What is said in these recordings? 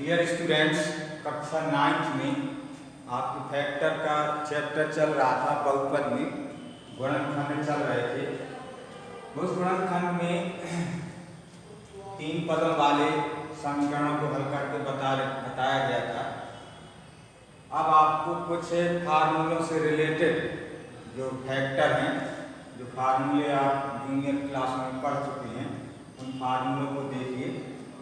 Dear students, कक्षा 9th में आपके फैक्टर का चैप्टर चल रहा था। बहुपद में गुणनखंड चल रहे थे। उस गुणनखंड में 3 पदों वाले समीकरणों को हल करके बताया गया था। अब आपको कुछ फार्मूलों से रिलेटेड जो फैक्टर हैं, जो फार्मूले आप जूनियर क्लास में पढ़ चुके हैं, उन फार्मूलों को देखिए।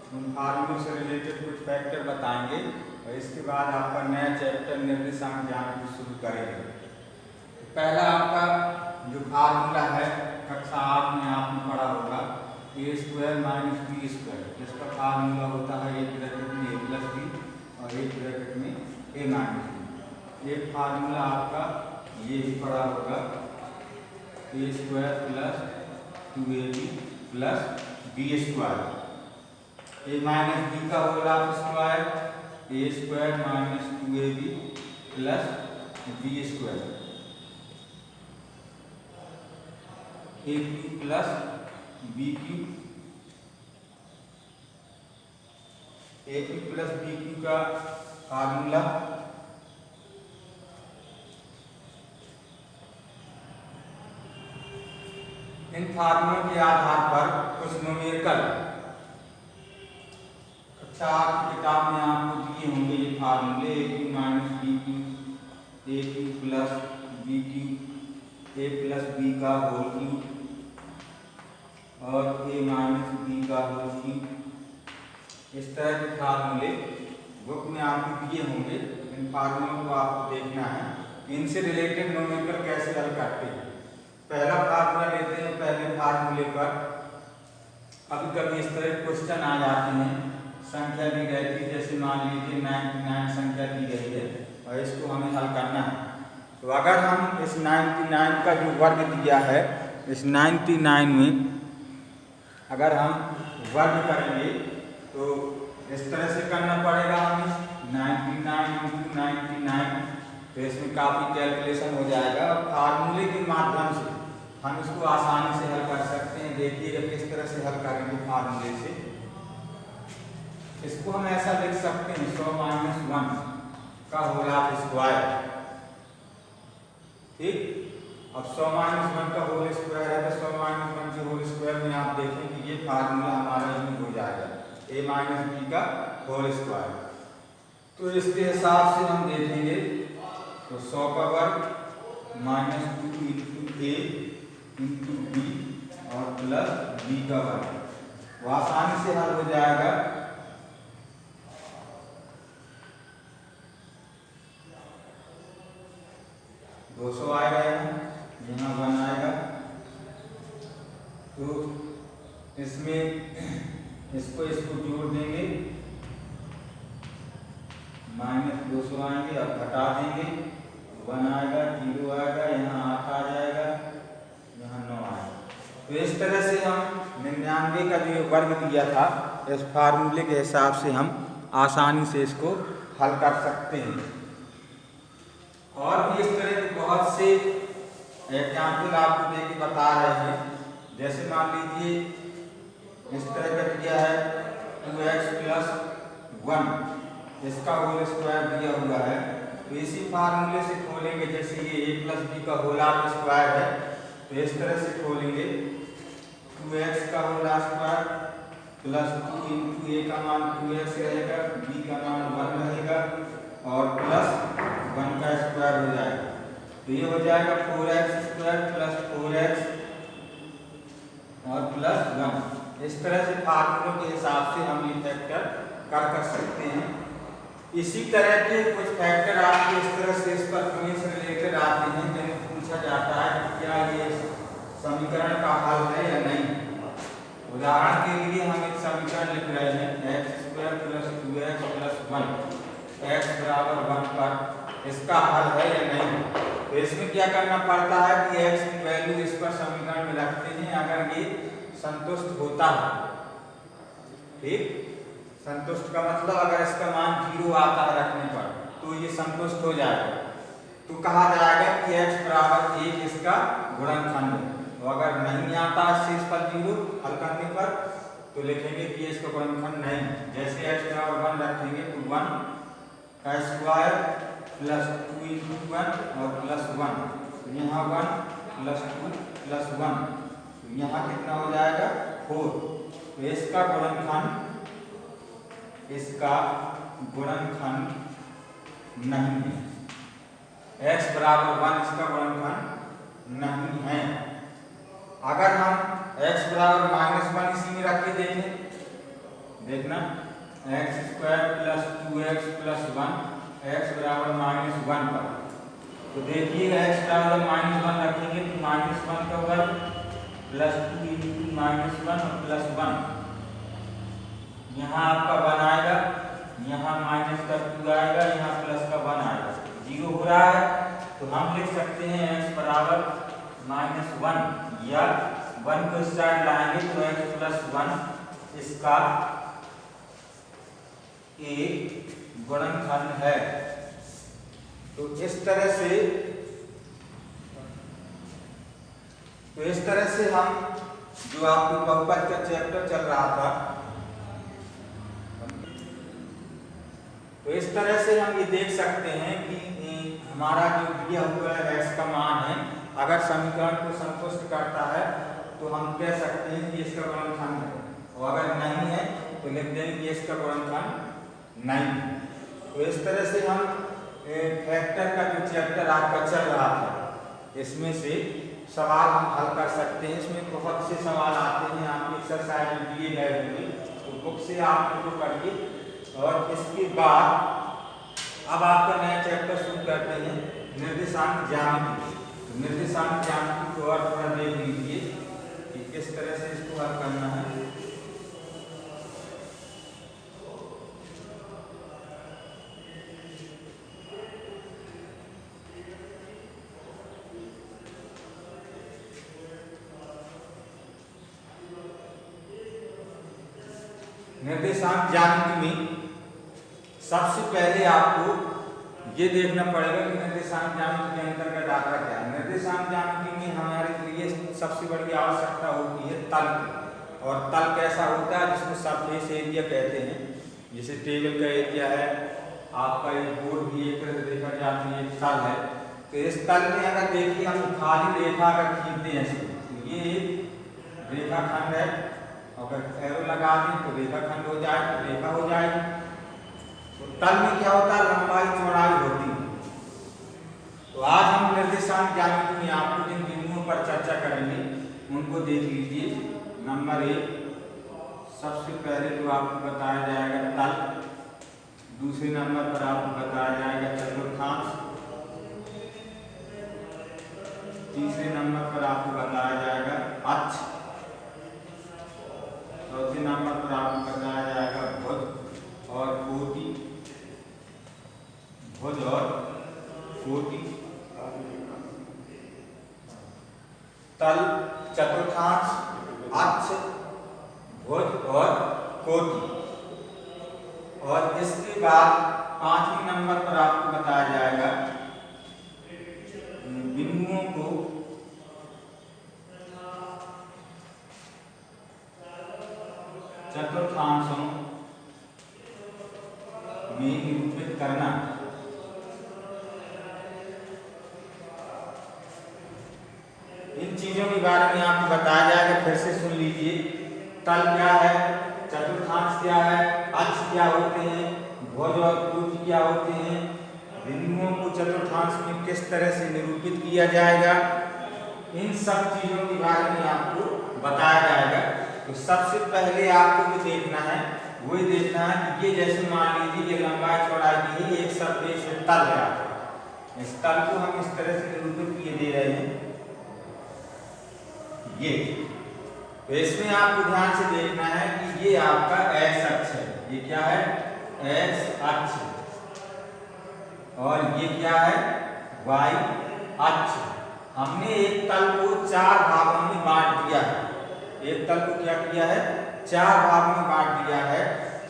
उन फार्मूलों से रिलेटेड कुछ फैक्टर बताएंगे और इसके बाद आपका नया चैप्टर निर्देशांक ज्ञान शुरू करेंगे। पहला आपका जो फार्मूला है कक्षा 8 में आपने पढ़ा होगा, a² - b²। इसका फार्मूला होता है एक ब्रैकेट में a + b और एक ब्रैकेट में a - b। एक फार्मूला आपका ये भी पढ़ा होगा, a² + 2ab + b²। a - b का whole square, a² - 2ab + b²। a³ + b³ a³ + b³ का फार्मूला इन फार्मूलों के आधार पर कुछ न्यूमेरिकल कक्षा 8 की किताब में आपको दिए होंगे ये फार्मूले, a³ - b³ a³ + b³ a + b का होल क्यूब और a - b का होल क्यूब। इस तरह के फार्मूले बुक में आपको दिए होंगे। इन फार्मूलों को आपको देखना है, इनसे रिलेटेड न्यूमेरिकल कैसे हल करते हैं। पहला फार्मूला लेते हैं। पहले फार्मूले पर कभी कभी इस तरह क्वेश्चन आ जाते हैं, संख्या दी रहती है, जैसे मान लीजिए 99 संख्या दी गई है और इसको हमें हल करना है। तो अगर हम इस 99 का जो वर्ग दिया है, इस 99 में अगर हम वर्ग करेंगे तो इस तरह से करना पड़ेगा हमें, 99 × 99। तो इसमें काफ़ी कैलकुलेशन हो जाएगा और फार्मूले के माध्यम से हम इसको आसानी से हल कर सकते हैं। देखिएगा किस तरह से हल करेंगे फार्मूले से। इसको हम ऐसा लिख सकते हैं, 100 - 1 का होल स्क्वायर। ठीक, अब 100 - 1 का होल स्क्वायर है तो 100 - 1 के होल स्क्वायर में आप देखें कि ये फार्मूला हमारा इसमें हो जाएगा, a - b का होल स्क्वायर। तो इसके हिसाब से हम देखेंगे तो 100 का वर्ग -2 × a × b और प्लस b का वर्ग, वो आसानी से हल हो जाएगा। दो 200 आएगा, यहाँ 1 आएगा। तो इसमें इसको जोड़ देंगे, -200 आएंगे, अब घटा देंगे, 1 आएगा, 0 आएगा, यहाँ 8 आ जाएगा, यहाँ 9 आएगा। तो इस तरह से हम 99 का जो वर्ग दिया था, इस फार्मूले के हिसाब से हम आसानी से इसको हल कर सकते हैं। और भी इस तरह के बहुत से एग्जाम्पल आपको दे के बता रहे हैं। जैसे मान लीजिए इस तरह का दिया है 2x + 1, इसका होल स्क्वायर दिया हुआ है। तो इसी फार्मूले से खोलेंगे, जैसे ये a + b का होल स्क्वायर है तो इस तरह से खोलेंगे, 2x का होल स्क्वायर + 2 × a का मान 2x रहेगा, b का मान 1 रहेगा और प्लस 1 का स्क्वायर हो जाएगा। तो ये हो जाएगा 4x² + 4x और प्लस 1। इस तरह से फार्मूलों के हिसाब से हम ये फैक्टर कर सकते हैं। इसी तरह के कुछ फैक्टर आपके इस तरह से इस पर से रिलेटेड आते हैं, जिन्हें पूछा जाता है कि क्या ये समीकरण का हल है या नहीं। उदाहरण के लिए हम एक समीकरण लिख रहे हैं, x² + 2x + 1, x = 1 पर इसका हल है या नहीं। तो इसमें क्या करना पड़ता है कि x की वैल्यू इस पर समीकरण में रखते हैं। अगर ये संतुष्ट होता है, ठीक, संतुष्ट का मतलब अगर इसका मान 0 आता है रखने पर तो ये संतुष्ट हो जाएगा, तो कहा जाएगा कि x = 1 इसका गुणनखंड है। तो अगर नहीं आता शेष पर 0 हल करने पर तो लिखेंगे कि इसका गुणनखंड नहीं। जैसे x बराबर 1 रखेंगे तो 1 का स्क्वायर प्लस 2 इंटू 1 और प्लस 1, तो यहाँ 1 प्लस 2 प्लस 1, तो यहाँ कितना हो जाएगा 4। तो इसका गुणनखंड नहीं है। x बराबर 1 इसका गुणनखंड नहीं है। अगर हम x बराबर -1 इसी में रख के देखें, देखना x square plus 2x plus 1 x बराबर -1 पर, तो देखिएगा x बराबर -1 रखेंगे तो -1 का वर्ग प्लस 2 इंटू -1 और प्लस 1, यहाँ आपका 1 आएगा, यहाँ माइनस का 2 आएगा, यहाँ प्लस का 1 आएगा, 0 हो रहा है। तो हम लिख सकते हैं x बराबर -1 या 1 को इस साइड लाएंगे तो x प्लस 1 इसका एक गुणनखंड है। तो इस तरह से हम जो आपको बहुपद का चैप्टर चल रहा था, तो इस तरह से हम ये देख सकते हैं कि हमारा जो दिया हुआ है x का मान है, अगर समीकरण को संतुष्ट करता है तो हम कह सकते हैं कि इसका गुणनखंड है, और अगर नहीं है तो लिख देंगे कि इसका गुणनखंड नहीं है। तो इस तरह से हम फैक्टर का जो चैप्टर आपका चल रहा था, इसमें से सवाल हम हल कर सकते हैं। इसमें बहुत से सवाल आते हैं, आपकी एक्सरसाइज में दिए गए होंगे, तो बुक से आप उनको पढ़िए। और इसके बाद अब आपका नया चैप्टर शुरू करते हैं, निर्देशांक ज्यामिति। तो निर्देशांक ज्यामिति को और थोड़ा देख लीजिए कि किस तरह से इसको हल करना है। निर्देशांक ज्यामिति में सबसे पहले आपको ये देखना पड़ेगा कि निर्देशांक ज्यामिति के अंतर्गत आता क्या है। निर्देशांक ज्यामिति में हमारे लिए सबसे बड़ी आवश्यकता होती है तल की, और तल कैसा होता है जिसको सरफेस एरिया कहते हैं। जैसे टेबल का एरिया है, आपका ये बोर्ड भी एक तरह से देखा जाती है, एक तल है। तो इस तल में अगर देखिए हम खाली रेखा अगर खींचते हैं इसको, तो ये एक रेखाखंड है, अगर एरो लगा दें तो रेखाखंड हो जाए, तो रेखा हो जाएगी। तो तल में क्या होता है, लंबाई चौड़ाई होती है। तो आज हम निर्देशांक ज्यामिति में आपको जिन बिंदुओं पर चर्चा करेंगे उनको देख लीजिए। नंबर 1, सबसे पहले तो आपको बताया जाएगा तल, दूसरे नंबर पर आपको बताया जाएगा चतुर्थांश, तीसरे नंबर पर आपको बताया जाएगा अक्ष, चौथे नंबर पर आपको बताया जाएगा भुज और कोटि, भुज और कोटि। तल, चतुर्थांश, अक्ष, भुज और कोटि। और इसके बाद 5वें नंबर पर आपको बताया जाएगा बिंदुओं को चतुर्थांशों में निरूपित करना। इन चीजों के बारे में आपको बताया जाएगा, फिर से सुन लीजिए। तल क्या है, चतुर्थांश क्या है, अक्ष क्या होते हैं, भुज और कोटि क्या होते हैं, बिंदुओं को चतुर्थांश में किस तरह से निरूपित किया जाएगा, इन सब चीजों के बारे में आपको बताया जाएगा। तो सबसे पहले आपको जो देखना है वो देखना है कि ये जैसे मान लीजिए ये लंबाई चौड़ाई की एक सरफेस तल है, इस तल को हम इस तरह से निरूपित किए दे रहे हैं ये। तो इसमें आपको ध्यान से देखना है कि ये आपका x अक्ष है, ये क्या है, x अक्ष, और ये क्या है, y अक्ष। हमने एक तल को 4 भागों में बांट दिया है, एक तल को क्या किया है, 4 भागों में बांट दिया है।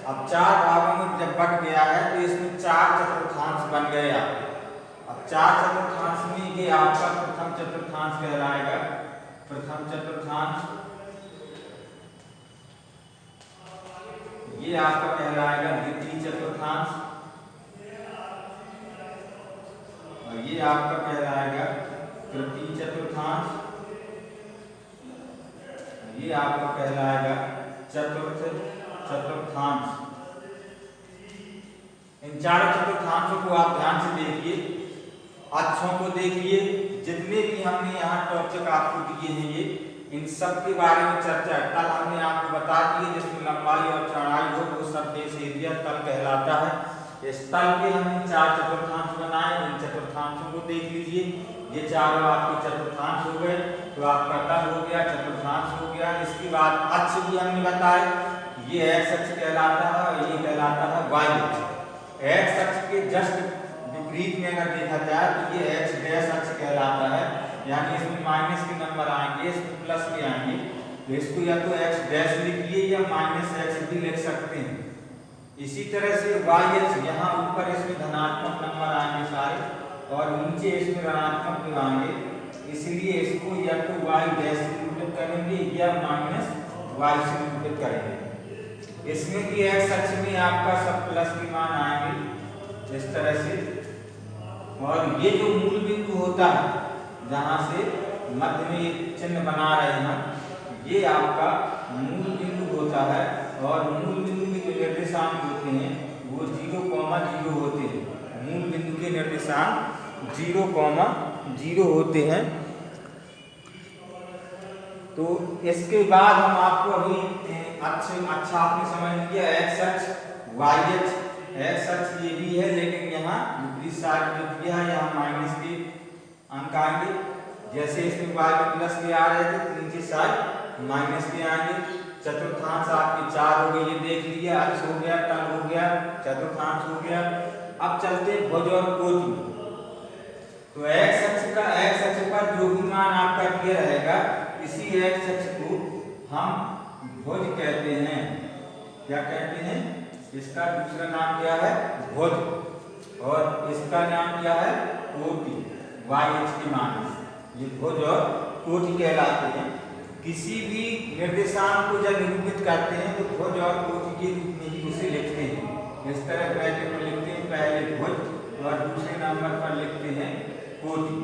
अब 4 भागों में जब बट गया है तो इसमें 4 चतुर्थांश बन गया। अब 4 चतुर्थांश में ये आपका प्रथम चतुर्थांश कहलाएगा, प्रथम चतुर्थांश। ये आपका कहलाएगा द्वितीय चतुर्थांश, और ये आपका कहलाएगा तृतीय चतुर्थांश, ये आपका कहलाएगा चतुर्थ चतुर्थांश। इन चारों चतुर्थांशों को आप ध्यान से देखिए, अक्षों को देखिए, जितने भी हमने यहाँ टॉपिक आपको दिए हैं ये इन सब के बारे में चर्चा है। कल हमने आपको बता दिए जिसमें लंबाई और चौड़ाई हो वो सरफेस एरिया तल कहलाता है। इस तल के हमने चार चतुर्थांश बनाए, इन चतुर्थांशों को देख लीजिए। ये चारों आपके चतुर्थांश हो गए, तो आपका तल हो गया, चतुर्थांश हो गया। इसके बाद अक्ष भी हमने बताए, ये एक्स अक्ष कहलाता है और ये कहलाता है वाई अक्ष। एक्स अक्ष के जस्ट विपरीत में अगर देखा जाए तो ये एक्स डैश अक्ष कहलाता है, यानी इसमें माइनस के नंबर आएंगे, इसमें प्लस के आएंगे। तो इसको या तो एक्स डैश लिखिए या माइनस एक्स भी लिख सकते हैं। इसी तरह से वाई अक्ष, यहाँ ऊपर इसमें धनात्मक नंबर आएंगे सारे और नीचे इसमें ऋणात्मक भी आएंगे, इसलिए इसको या तो वाई डैश से निरूपित करेंगे या माइनस वाई से निरूपित करेंगे। इसमें भी एक्स अक्ष में आपका सब प्लस के मान आएंगे इस तरह से। और ये जो मूल बिंदु होता है जहाँ से मध्य में चिन्ह बना रहे हैं, ये आपका मूल बिंदु होता है। और मूल बिंदु के जो निर्देशांक होते हैं वो 0,0 होते हैं। मूल बिंदु के निर्देशांक 0,0 होते हैं। तो इसके बाद हम आपको अभी अच्छा आपने समझ लिया, एक्स अक्ष वाई अक्ष। एक्स अक्ष ये भी है, लेकिन यहाँ विपरीत साइड जो दिया है यहाँ माइनस के अंक आएंगे। जैसे इसमें वाई में प्लस के आ रहे थे तो नीचे साइड माइनस के आएंगे। चतुर्थांश आपके चार हो गए, ये देख लिया। अक्ष हो गया, तल हो गया, चतुर्थांश हो गया। अब चलते हैं भुज और कोटि। तो एक्स अक्ष पर जो भी मान आपका दिया रहेगा, इसी एक्स अक्ष को हम भुज कहते हैं। क्या कहते हैं? इसका दूसरा नाम क्या है? भुज। और इसका नाम क्या है? कोटि। वाई अक्ष के मान ये भुज और कोटि कहलाते हैं। किसी भी निर्देशांक को जब निरूपित करते हैं तो भुज और कोटि के रूप में ही उसे लिखते हैं। इस तरह ब्रैकेट में लिखते हैं, पहले भुज और दूसरे नंबर पर लिखते हैं कोटि।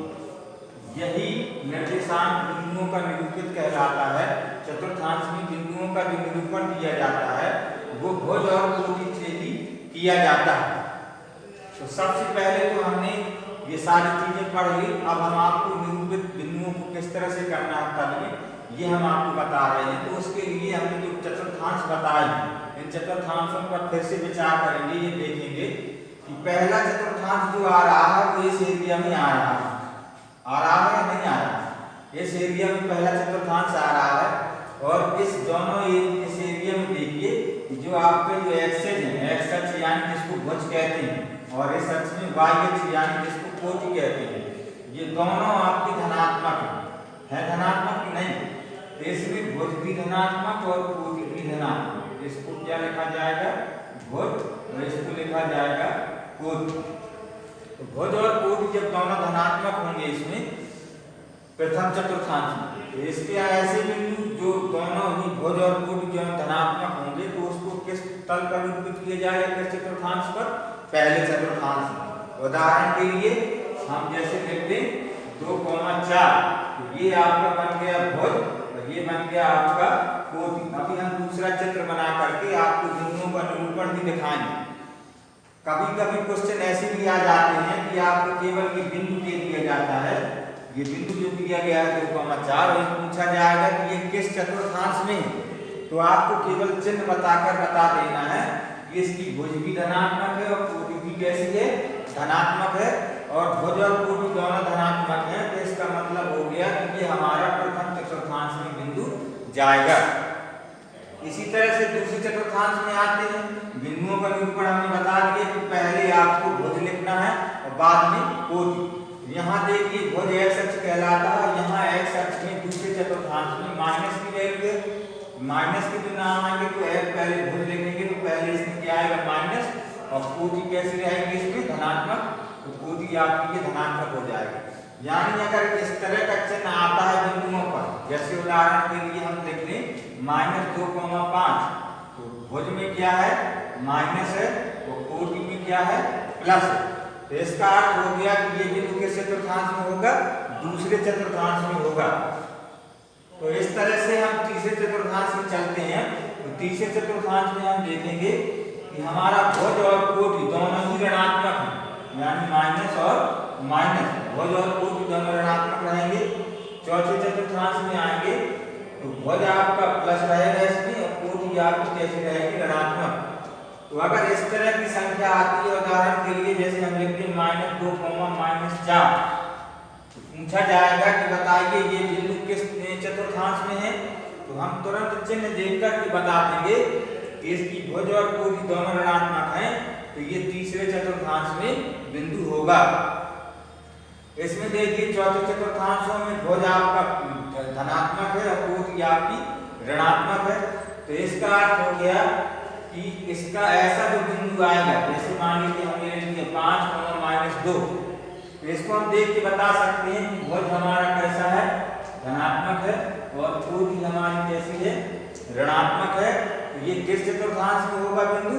यही निर्देशांक बिंदुओं का निरूपित कहलाता है। चतुर्थांश में बिंदुओं का जो निरूपण किया जाता है वो भुज और कोटि से ही किया जाता है। तो सबसे पहले तो हमने ये सारी चीजें पढ़ ली। अब हम आपको निरूपित बिंदुओं को किस तरह से करना है तल में, ये हम आपको बता रहे हैं। तो उसके लिए हमने जो चतुर्थांश बताए, इन चतुर्थांशों पर फिर से विचार करेंगे। ये देखेंगे कि पहला चतुर्थांश जो आ रहा है वो इस एरिया में आ रहा है या नहीं आ रहा है? इस एरिया में पहला चतुर्थांश आ रहा है। और इस दोनों इस एरिया में देखिए जो आपके जो एक्सेस हैं, एक्स अक्ष यानी जिसको भुज कहते हैं, और इस अक्ष में वाई अक्ष यानी जिसको कोटि कहते हैं, ये दोनों आपके धनात्मक है। धनात्मक की नहीं, तो इसमें भुज भी धनात्मक और कोटि भी धनात्मक। इसको क्या लिखा जाएगा? भुज, और इसको लिखा जाएगा कोटि। तो भुज और कोटि जब दोनों धनात्मक होंगे इसमें प्रथम चतुर्थांश में, तो इसके ऐसे बिंदु जो दोनों ही भुज और कोटि जो धनात्मक होंगे तो उसको किस तल पर निरूपित किया जाएगा? किस चतुर्थांश पर? पहले चतुर्थांश में। उदाहरण के लिए हम जैसे लिखते 2,4, तो ये आपका बन गया भुज और ये बन गया आपका कोटि। अभी हम दूसरा चित्र बना करके आपको बिंदुओं का निरूपण भी दिखाएंगे। कभी कभी क्वेश्चन ऐसे भी आ जाते हैं कि आपको केवल ये बिंदु दे दिया जाता है, ये बिंदु जो दिया गया है 2,4, और पूछा जाएगा कि ये किस चतुर्थांश में है। तो आपको केवल चिन्ह बताकर बता देना है कि इसकी भुज भी धनात्मक है और कोटि भी कैसी है? धनात्मक है। और भुज और कोटि दोनों धनात्मक है, तो इसका मतलब हो गया कि ये हमारा प्रथम चतुर्थांश में बिंदु जाएगा। इसी तरह से दूसरे चतुर्थांश में आते हैं। बिंदुओं का निरूपण हमने बता दिया कि पहले आपको भुज लिखना है और बाद में कोटि। यहाँ देखिए भुज एक्स अक्ष कहलाता है। यहाँ एक्स अक्ष में दूसरे चतुर्थांश में माइनस की वैल्यू है, माइनस के जो नाम आएंगे तो एक पहले भुज लिखेंगे तो पहले इसमें क्या आएगा? माइनस। और कोटि कैसी रहेगी? इसमें धनात्मक, तो कोटि आपकी ये धनात्मक हो जाएगा। यानी अगर इस तरह का चिन्ह आता है बिंदुओं पर, जैसे उदाहरण के लिए हम लिख लें -2,5, तो भुज में क्या है माइनस है और कोटि में क्या है प्लस है। तो इसका अर्थ हो गया कि ये बिंदु किस चतुर्थांश में होगा, दूसरे चतुर्थांश में होगा। तो इस तरह से हम तीसरे चतुर्थांश में चलते हैं। तो तीसरे चतुर्थांश में हम देखेंगे कि हमारा भुज और कोटि दोनों ही ऋणात्मक हैं, यानी माइनस और माइनस, भुज और कोटि दोनों ऋणात्मक रहेंगे। चौथे चतुर्थांश में आएंगे तो भुज आपका प्लस रहेगा इसमें और कोटि आपकी कैसी रहेगी ऋणात्मक। तो अगर इस तरह की संख्या आती है उदाहरण के लिए जैसे हम लिखते हैं -2, -4, तो पूछा जाएगा कि बताइए ये बिंदु किस चतुर्थांश में है, तो हम तुरंत चिन्ह देखकर के बता देंगे कि इसकी भुज और कोटि दोनों ऋणात्मक हैं, तो ये तीसरे चतुर्थांश में बिंदु होगा। इसमें देखिए चौथे चतुर्थांशों में भुज आपका धनात्मक है और कोटि आपकी ऋणात्मक है। तो इसका अर्थ हो गया कि इसका ऐसा जो बिंदु आएगा, जैसे मान लीजिए हमने ले लिया 5, -2, तो इसको हम देख के बता सकते हैं कि भुज हमारा कैसा है धनात्मक है और कोटि हमारी कैसी है ऋणात्मक है। तो ये किस चतुर्थांश में होगा बिंदु,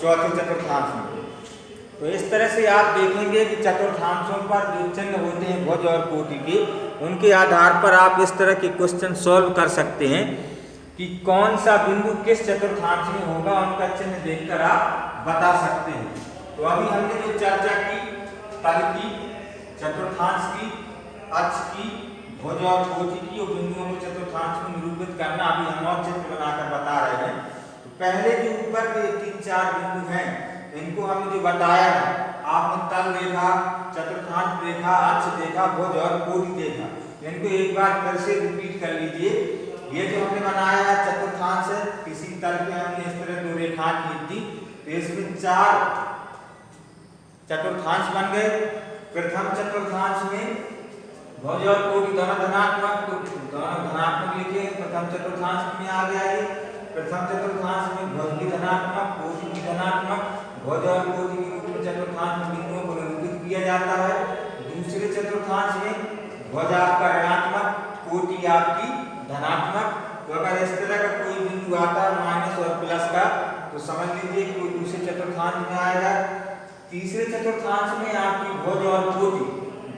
चौथे चतुर्थांश में। तो इस तरह से आप देखेंगे कि चतुर्थांशों पर जो चिन्ह होते हैं भुज और कोटि के, उनके आधार पर आप इस तरह के क्वेश्चन सॉल्व कर सकते हैं कि कौन सा बिंदु किस चतुर्थांश में होगा, उनका चिन्ह देखकर आप बता सकते हैं। तो अभी हमने जो चर्चा की तल की, चतुर्थांश की, अक्ष की, भुज और कोटि की और बिंदुओं को चतुर्थांश में निरूपित करना अभी हम और चित्र बनाकर बता रहे हैं। तो पहले जो ऊपर के 3-4 बिंदु हैं इनको हमने जो बताया है, आपने तल देखा, चतुर्थांश देखा, अक्ष देखा, भुज और कोटि देखा, इनको एक बार फिर से रिपीट कर लीजिए। ये जो हमने बनाया है चतुर्थांश है, किसी तल पे हमने इस तरह 2 रेखाएं खींच दी, तो इसमें 4 चतुर्थांश बन गए। प्रथम चतुर्थांश में भुज और कोटि दोनों धनात्मक, तो दोनों धनात्मक लिखिए, प्रथम चतुर्थांश में आ गया ये। प्रथम चतुर्थांश में भुज भी धनात्मक, कोटि भी धनात्मक, भुज और कोटि के रूप में चतुर्थांश में बिंदुओं को निरूपित किया जाता है। दूसरे चतुर्थांश में भुज आपका ऋणात्मक, कोटि आपकी धनात्मक। तो अगर इस तरह का कोई बिंदु आता है माइनस और प्लस का, तो समझ लीजिए कोई दूसरे चतुर्थांश में आएगा। तीसरे चतुर्थांश में आपकी भुज और कोटि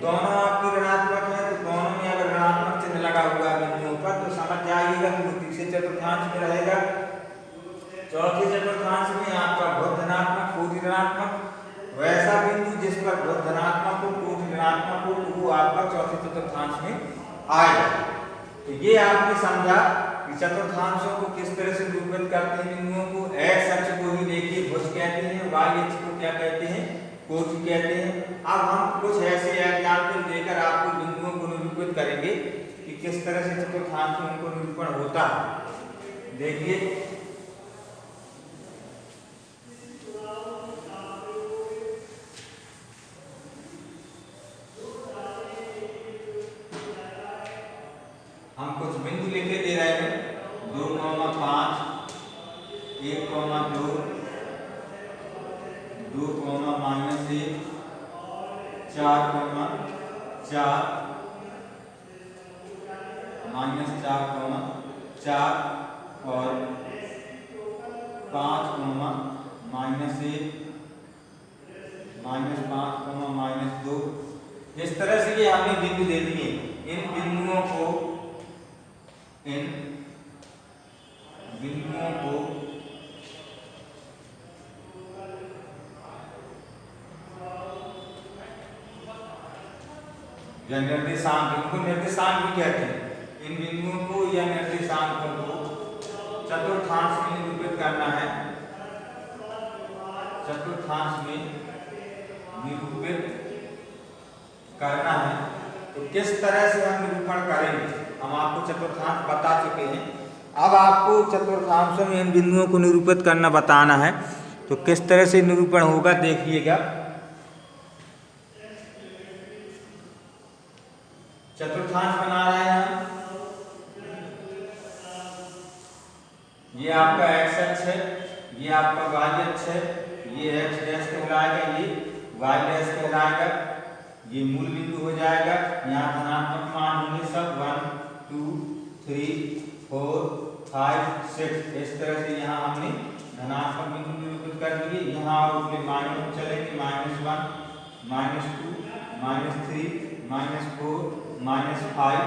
दोनों आपकी ऋणात्मक है, तो दोनों में अगर ऋणात्मक चिन्ह लगा हुआ है बिंदुओं पर, तो समझ जाइएगा कि वो तीसरे चतुर्थांश में रहेगा। चौथे चतुर्थांश में आपका भुज धनात्मक, कोटि ऋणात्मक, वैसा बिंदु जिस पर भुज धनात्मक हो, कोटि ऋणात्मक हो, तो वो आपका चौथे चतुर्थांश में आएगा। तो ये आपने समझा कि चतुर्थांशों को किस तरह से निरूपित करते हैं बिंदुओं को। एक्स अक्ष को ही देखिए भुज कहते हैं, वाई अक्ष को क्या कहते हैं, कोटि कहते हैं। अब हम कुछ ऐसे एग्जाम्पल देकर आपको बिंदुओं को निरूपित करेंगे कि किस तरह से चतुर्थांश में उनको निरूपण होता है। देखिए हम कुछ बिंदु लिखे दे रहे हैं, 2, 5, 1, 2, 2, -1, 4, 4, -4, 4 और 5, -1, -5, -2। इस तरह से ये हमने बिंदु दे दिए। इन बिंदुओं को या निर्देशांक, इनको निर्देशांक भी कहते हैं। इन बिंदुओं को या निर्देशांकों को चतुर्थांश में निरूपित करना है, चतुर्थांश में निरूपित करना है। तो किस तरह से हम निरूपण करेंगे, हम आपको चतुर्थांश बता चुके हैं। अब आपको चतुर्थांशों में इन बिंदुओं को निरूपित करना बताना है, तो किस तरह से निरूपण होगा देखिएगा। चतुर्थांश बना रहे हैं हम, ये आपका एक्स अक्ष है, ये आपका वाई अक्ष है, ये एक्स डैश कहलाएगा, ये वाई डैश कहलाएगा, ये मूल बिंदु हो जाएगा। यहाँ धनात्मक मान होंगे सब 1, 2, 3, 4, 5 6। इस तरह से यहाँ हमने धनात्मक बिंदु निरूपित कर दिए। यहाँ उसके माइनस चलेंगे, -1 -2 -3 -4 -5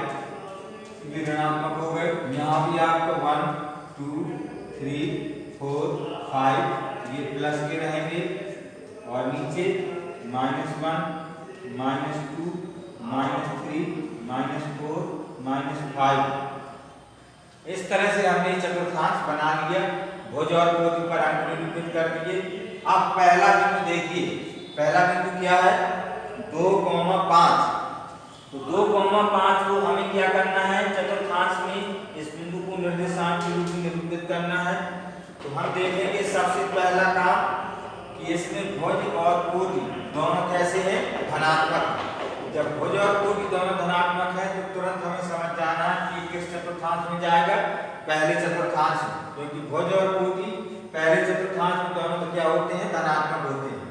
भी ऋणात्मक हो गए। यहाँ भी आपको 1 2 3 4 5 ये प्लस के रहेंगे और नीचे -1 -2 -3 -4 -5। इस तरह से हमने चतुर्थांश बना लिया, भुज और कोटि पर अंक निरूपित कर दिए। अब पहला बिंदु देखिए, पहला बिंदु क्या है 2,5। तो 2,5 को हमें क्या करना है, चतुर्थांश में इस बिंदु को निर्देशांक के रूप में निरूपित करना है। तो हम देखेंगे सबसे पहला काम कि इसमें भुज और कोटि दोनों कैसे हैं, धनात्मक। जब भुज और कोटि दोनों धनात्मक है तो तुरंत हमें समझ जाना है कि किस चतुर्थांश में जाएगा, पहले चतुर्थांश में, क्योंकि भुज और कोटि पहले चतुर्थांश में दोनों तो क्या होते हैं, धनात्मक होते हैं।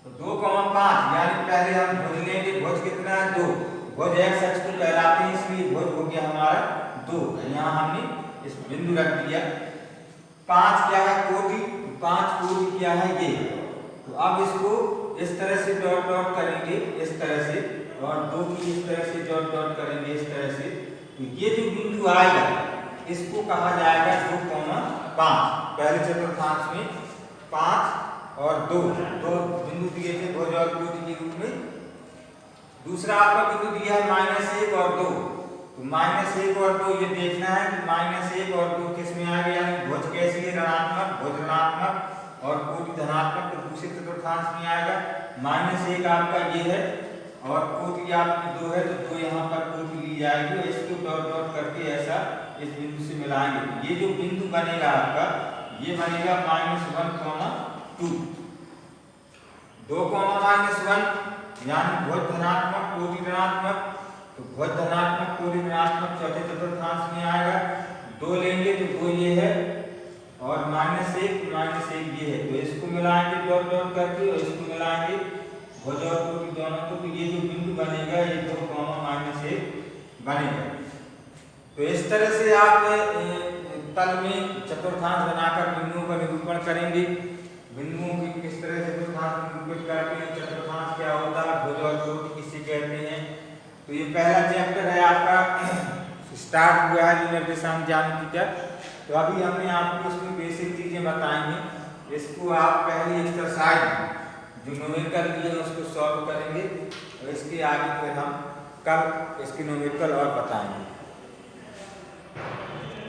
तो 2,5 यानी पहले हम भुज लेंगे। भुज कितना है 2, भुज x अक्ष को कहलाते हैं, इसलिए भुज हो गया हमारा 2। यहाँ हमने इस बिंदु रख दिया। 5 क्या है कोटि, 5 कोटि क्या है ये। तो अब इसको इस तरह से डॉट डॉट करेंगे, इस तरह से, और 2 की इस तरह से डॉट डॉट करेंगे, इस तरह से। तो ये जो बिंदु आएगा इसको कहा जाएगा 2,5। पहले चतुर्थांश में 5 और 2 बिंदु दिए थे भुज और कोटि के रूप में। दूसरा आपका बिंदु दिया है -1 और 2। तो -1 और 2 ये देखना है कि -1 और 2 किस में आएगा, यानी भुज कैसी है, ऋणात्मक, भुज ऋणात्मक और कोटि धनात्मक, तो दूसरे चतुर्थांश में आएगा। -1 आपका ये है और कोटि आपकी 2 है, तो 2 यहाँ पर कोटि ली जाएगी और इसको डॉट डॉट करके ऐसा इस बिंदु से मिलाएंगे। ये जो बिंदु बनेगा आपका ये बनेगा -1,2। 2, -1 यानी भुज धनात्मक कोटि ऋणात्मक। तो भुज धनात्मक कोटि ऋणात्मक चौथे चतुर्थांश में आएगा। 2 लेंगे तो 2 ये है और -1 ये है, तो इसको मिलाएंगे डॉट डॉट करके और इसको मिलाएंगे भुज और कोटि दोनों को। तो ये जो बिंदु बनेगा ये 2,-1 बनेगा। तो इस तरह से आप तल में चतुर्थांश बनाकर बिंदुओं का निरूपण करेंगे। बिंदुओं की किस तरह से चतुर्थांश निरूपित करते हैं, चतुर्थांश क्या होता है, भुज और कोटि किसे कहते हैं। तो ये पहला चैप्टर है आपका, स्टार्ट हुआ है निर्देशांक ज्यामिति का। तो अभी हमने आपको इसमें बेसिक चीजें बताएंगे। इसको आप पहली एक्सरसाइज जो न्यूमेरिकल दिए हैं उसको सॉल्व करेंगे और इसके आगे फिर हम कल इसके न्यूमेरिकल और बताएंगे।